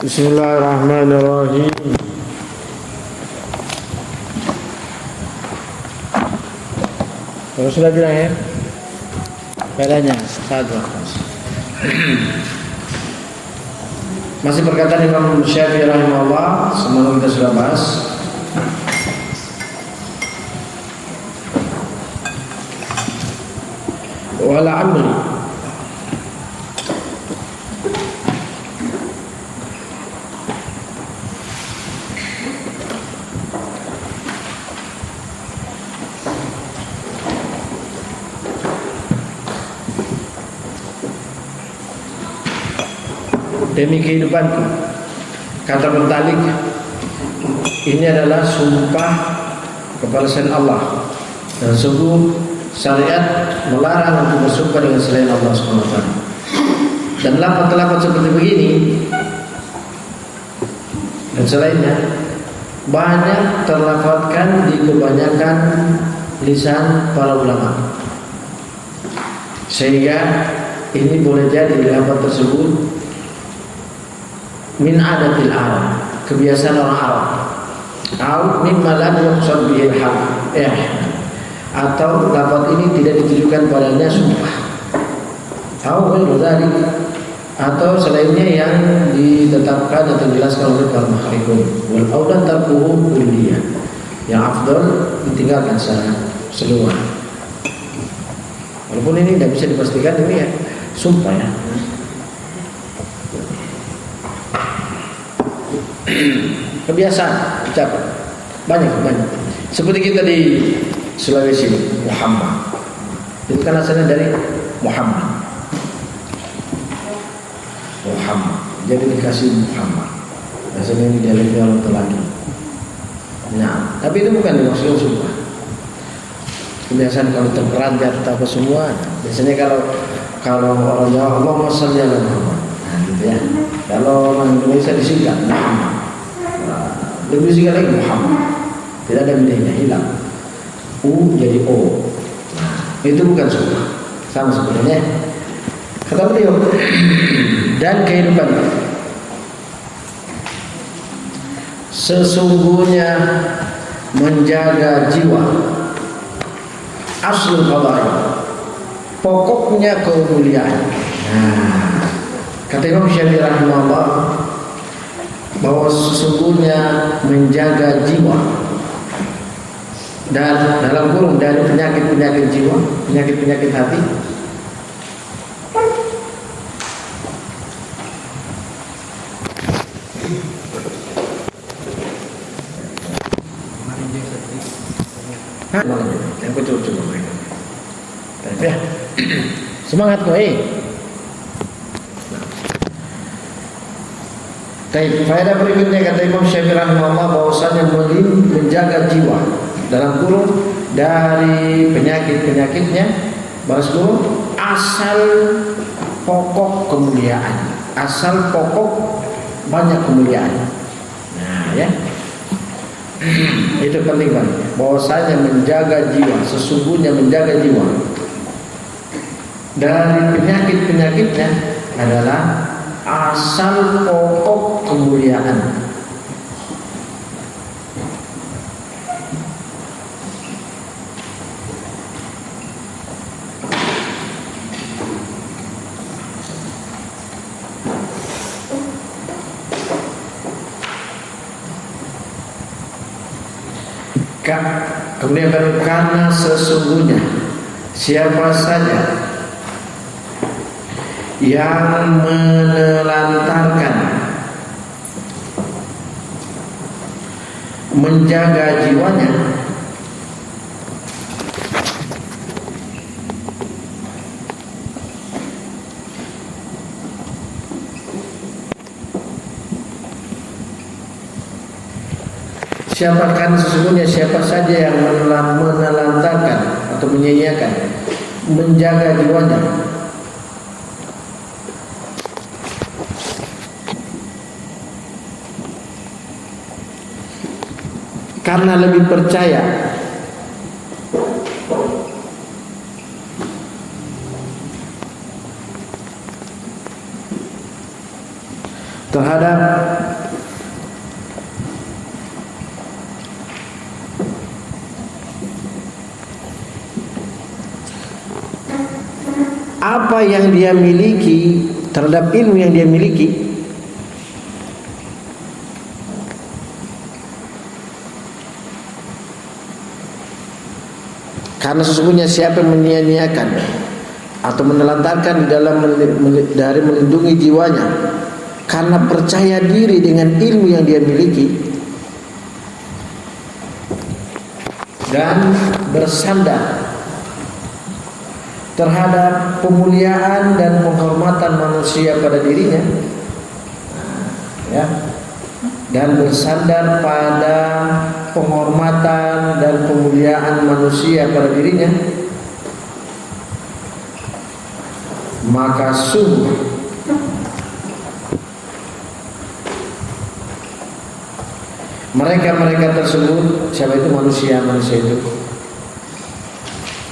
Bismillahirrahmanirrahim. Kalau sudah bilang ya, bedanya satu. Masih perkataan Imam Syafi'i rahimahullah, sebelum kita sudah bahas. Wala amri demi kehidupanku, kata bertalik ini adalah sumpah kepada selain Allah, dan sungguh syariat melarang untuk bersumpah dengan selain Allah SWT. Dan lafaz-lafaz seperti begini dan selainnya banyak terlafazkan di kebanyakan lisan para ulama, sehingga ini boleh jadi lafaz tersebut min adatil Arab, kebiasaan orang Arab, atau mimma lam yuqsad bihi al-haq, atau lafaz ini tidak ditujukan padanya sumpah, atau selainnya yang ditetapkan atau dijelaskan oleh para muhaqqiqun. Wal aula tarkuhu kulliyah, yang afdal ditinggalkan secara keseluruhan. Walaupun ini tidak bisa dipastikan ini ya sumpah ya. Kebiasaan ucapan banyak seperti kita di Sulawesi, Muhammad itu kan asalnya dari Muhammad, jadi dikasih Muhammad, asalnya ini dialeknya orang Telagi. Nah, tapi itu bukan dimaksud sumpah. Kebiasaan kalau terperanjat atau apa semua, biasanya kalau orang Jawa Allahumma shalli ala Muhammad, nah gitu ya. Kalau orang Indonesia disingkat Muhammad, lebih singkat lagi Muhammad, tidak ada bedanya, hilang U jadi O. Nah, itu bukan sumpah, sama sebenarnya. Kata beliau, dan kehidupan sesungguhnya menjaga jiwa, aslul qadar, pokoknya kemuliaan. Nah, kata Imam Syafi'i rahimahullah bahwa sesungguhnya menjaga jiwa dan dalam kurung dari penyakit-penyakit jiwa, penyakit-penyakit hati, yang betul-betul mereka. Ya, semangat kau Faedah berikutnya kata Imam Syafi'i rahimahullah bahwasanya menjaga jiwa dalam kurung dari penyakit-penyakitnya, balas kurung asal pokok kemuliaan, asal pokok banyak kemuliaan. Nah ya, itu penting banget. Bahwasanya menjaga jiwa, sesungguhnya menjaga jiwa dari penyakit-penyakitnya adalah asal pokok kemuliaan. Kemudian karena sesungguhnya siapa saja yang menelantarkan menjaga jiwanya, sesungguhnya siapa saja yang menelantarkan atau menyia-nyiakan menjaga jiwanya, karena lebih percaya terhadap apa yang dia miliki, terhadap ilmu yang dia miliki, karena sesungguhnya siapa yang menyia-nyiakan atau menelantarkan di dalam dari melindungi jiwanya karena percaya diri dengan ilmu yang dia miliki dan bersandar terhadap pemuliaan dan penghormatan manusia pada dirinya, ya, dan bersandar pada penghormatan dan pemuliaan manusia pada dirinya, maka sungguh mereka tersebut, siapa itu manusia itu,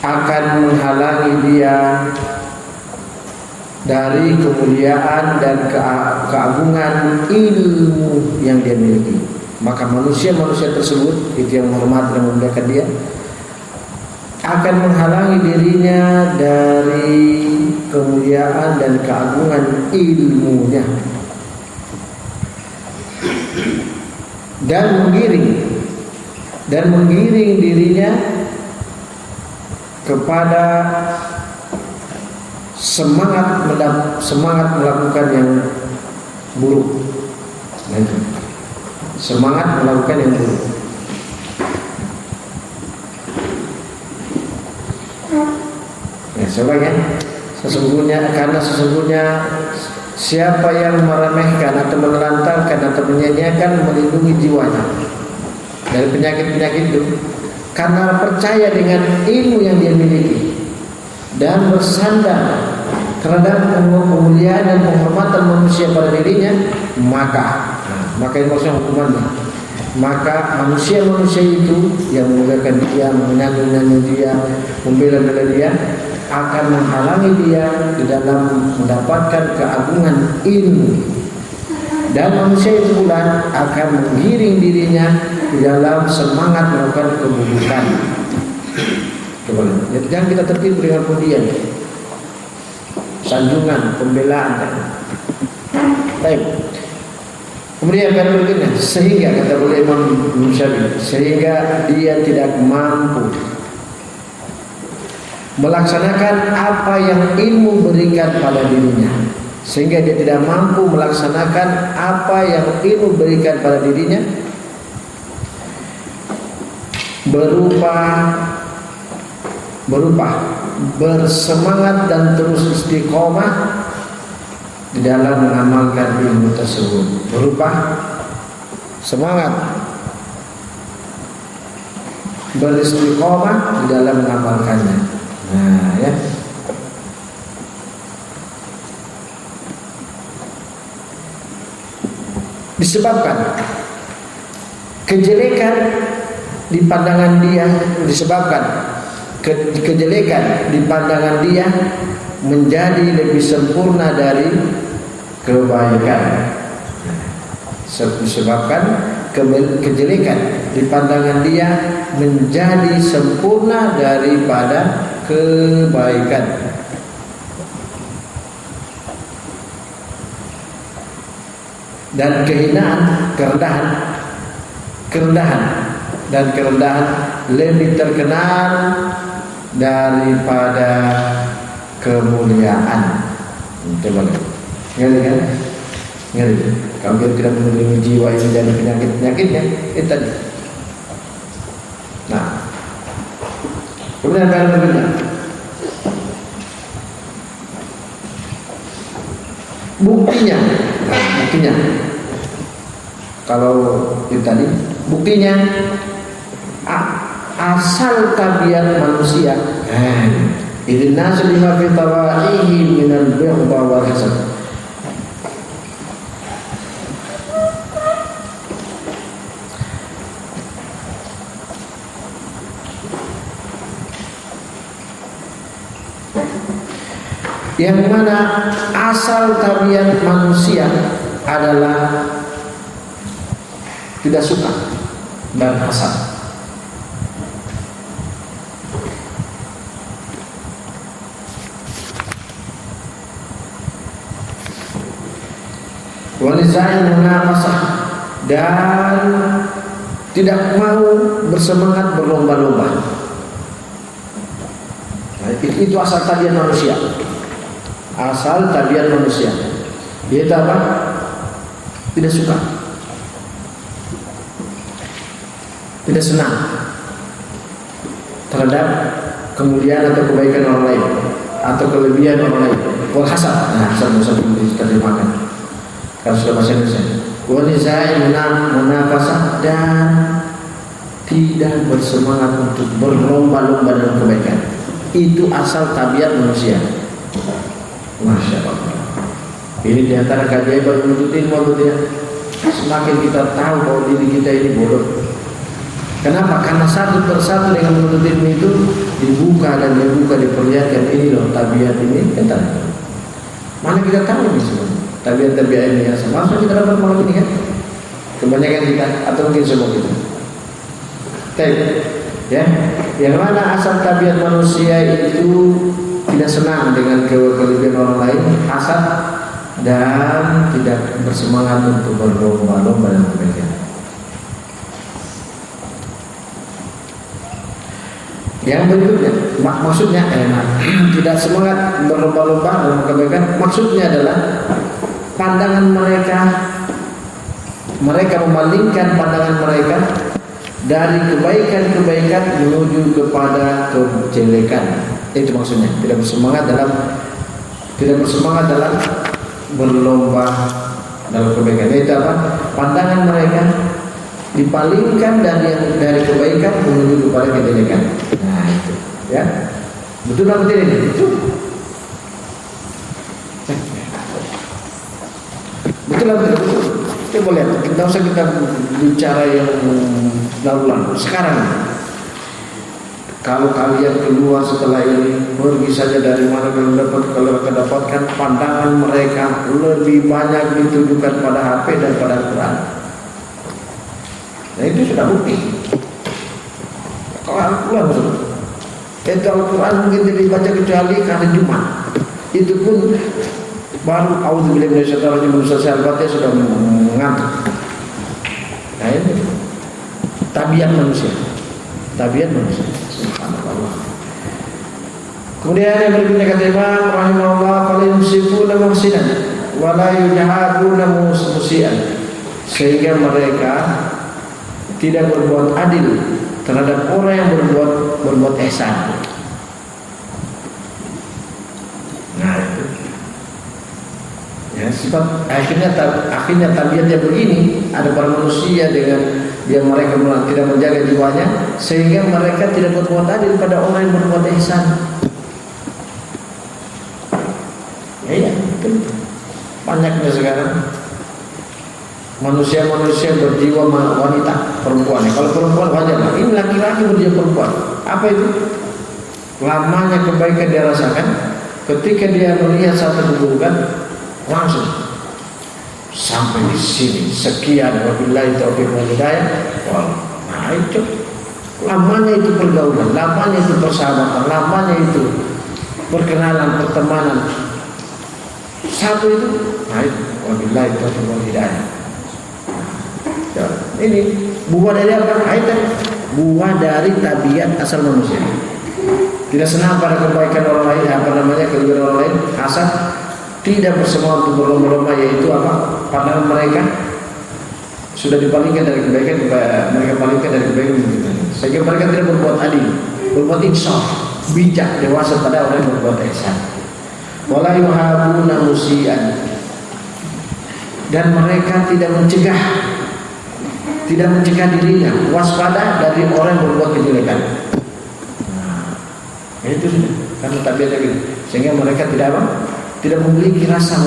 akan menghalangi dia dari kemuliaan dan keagungan ilmu yang dia miliki. Maka manusia-manusia tersebut, itu yang menghormati dan memuliakan dia, akan menghalangi dirinya dari kemuliaan dan keagungan ilmunya dan menggiring dirinya kepada semangat melakukan yang buruk. Semangat melakukan yang buruk. Ya, sebagian sesungguhnya siapa yang meremehkan atau menelantarkan atau menyia-nyiakan melindungi jiwanya dari penyakit-penyakit itu karena percaya dengan ilmu yang dia miliki dan bersandar terhadap kemuliaan dan penghormatan manusia pada dirinya, maka ini maksudnya hukumannya. Maka manusia-manusia itu yang memuliakan dia, menyanjung dia, membela dia, akan menghalangi dia di dalam mendapatkan keagungan ilmu, dan manusia itu pula akan menggiring dirinya di dalam semangat melakukan keburukan. Jadi jangan kita tertipu dengan pujian, sanjungan, pembelaan. Baik. Kemudian yang berikutnya, sehingga kata oleh Imam Syafi'i, sehingga dia tidak mampu melaksanakan apa yang ilmu berikan pada dirinya, sehingga dia tidak mampu melaksanakan apa yang ilmu berikan pada dirinya, berupa bersemangat dan terus istiqomah di dalam mengamalkan ilmu tersebut, berupa semangat beristiqomah di dalam mengamalkannya. Nah, ya. Disebabkan kejelekan di pandangan dia, kejelekan di pandangan dia menjadi lebih sempurna dari kebaikan. Disebabkan kejelekan di pandangan dia menjadi sempurna daripada kebaikan. Dan kehinaan, kerendahan lebih terkenal daripada kemuliaan. Coba lihat, ngerti kan? Ngerti. Kalau kita tidak melindungi jiwa ini dari penyakit-penyakitnya, itu tadi. Nah, kemudian yang berikutnya, buktinya, kalau itu tadi, buktinya asal tabiat manusia. Idin nasu lima fi tawaihi minal bighda wal hasad. Yang mana asal tabiat manusia adalah tidak suka dan hasad. Walizai munafasah, dan tidak mau bersemangat berlomba-lomba. Nah, itu asal tabiat manusia. Asal tabiat manusia. Yaitu apa? Tidak suka, tidak senang terhadap kemuliaan atau kebaikan orang lain atau kelebihan orang lain. Wal hasad. Nah, hasad bisa diterjemahkan kalau sudah bahasa Indonesia. Walizai munafasah, dan tidak bersemangat untuk berlomba-lomba dalam kebaikan. Itu asal tabiat manusia. Masya Allah. Ini diantara keajaiban menuntut ilmu, tidak? Semakin kita tahu bahwa diri kita ini bodoh. Kenapa? Karena satu persatu dengan menuntut ilmu itu dibuka dan dibuka, diperlihatkan ini loh tabiat ini. Entah. Mana kita tahu ini semua tabiat-tabiat ini yang sama. Masa kita dapat malam ini kan? Kebanyakan kita atau mungkin semua kita. Ya, yang mana asal tabiat manusia itu tidak senang dengan kelebihan orang lain, hasad, dan tidak bersemangat untuk berlomba-lomba dalam kebaikan. Yang berikutnya, maksudnya tidak semangat berlomba-lomba dalam kebaikan, maksudnya adalah pandangan mereka memalingkan pandangan mereka dari kebaikan-kebaikan menuju kepada kejelekan. Itu maksudnya, tidak bersemangat dalam berlomba dalam kebaikan. Itu apa? Pandangan mereka dipalingkan dari kebaikan menuju kepada kejelekan. Nah, itu, ya. Betul apa tidak ini? Betul. Betul apa tidak? Betul. Coba lihat, tidak usah kita bicara yang lalu-lalu. Sekarang, kalau kalian keluar setelah ini, pergi saja dari mana kalian dapatkan pandangan mereka lebih banyak ditujukan pada HP dan pada Al-Quran. Nah, itu sudah bukti. Kalau Al-Quran itu Al-Quran mungkin tidak dibaca kecuali hari Jumat. Itu pun baru auzubillahi minasyaitonir rajim Al-Fatihah sudah mengantuk. Nah, ini tabiat manusia. Tabiat manusia. Subhanallah. Kemudian yang berikutnya kata Imam rahimahullah, fala yumsikuna muhsinan wa la yujhabuna musian, sehingga mereka tidak berbuat adil terhadap orang yang berbuat ihsan. Nah, itu. Ya, sebab akhirnya tabiatnya begini. Ada para manusia dengan yang mereka tidak menjaga jiwanya, sehingga mereka tidak berbuat adil pada orang yang berbuat ihsan. Ya, betul. Banyaknya sekarang manusia-manusia berjiwa wanita, perempuan. Kalau perempuan wajar, ini laki-laki berjiwa perempuan. Apa itu? Lamanya kebaikan dia rasakan ketika dia melihat satu keburukan, langsung sampai di sini sekian, wabillahi taufiq wal hidayah. Nah, itu lamanya itu pergaulan, lamanya itu persahabatan, lamanya itu perkenalan, pertemanan. Satu itu, nah itu wabillahi taufiq wal hidayah. Ya, ini buah dari apa? Itu buah dari tabiat asal manusia. Tidak senang pada kebaikan orang lain, kelebihan orang lain, hasad, tidak bersemangat untuk berlomba-lomba, yaitu apa? Pandangan mereka sudah dipalingkan dari kebaikan, mereka palingkan dari kebaikan, sehingga mereka tidak berbuat adil, berbuat insaf, bijak, dewasa pada orang yang berbuat ihsan. Wala yuhabuna musian, dan mereka tidak mencegah dirinya waspada dari orang yang berbuat kejelekan. Nah, itu sudah karena tabiatnya gitu, sehingga mereka tidak memiliki rasa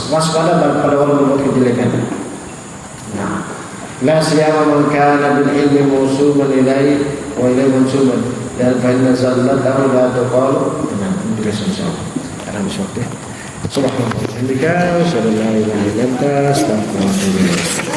waspada pada orang yang berbuat kejelekan. Nah, la siyama man kana bil ilmi mawsuman ilaihi wa ilaihi mansuban, dan fa inna zallatahu la tuqalu. Nah, ini juga insyaallah. Karena waktu. Subhanallah. Alhamdulillah. Sallallahu alaihi wa sallam.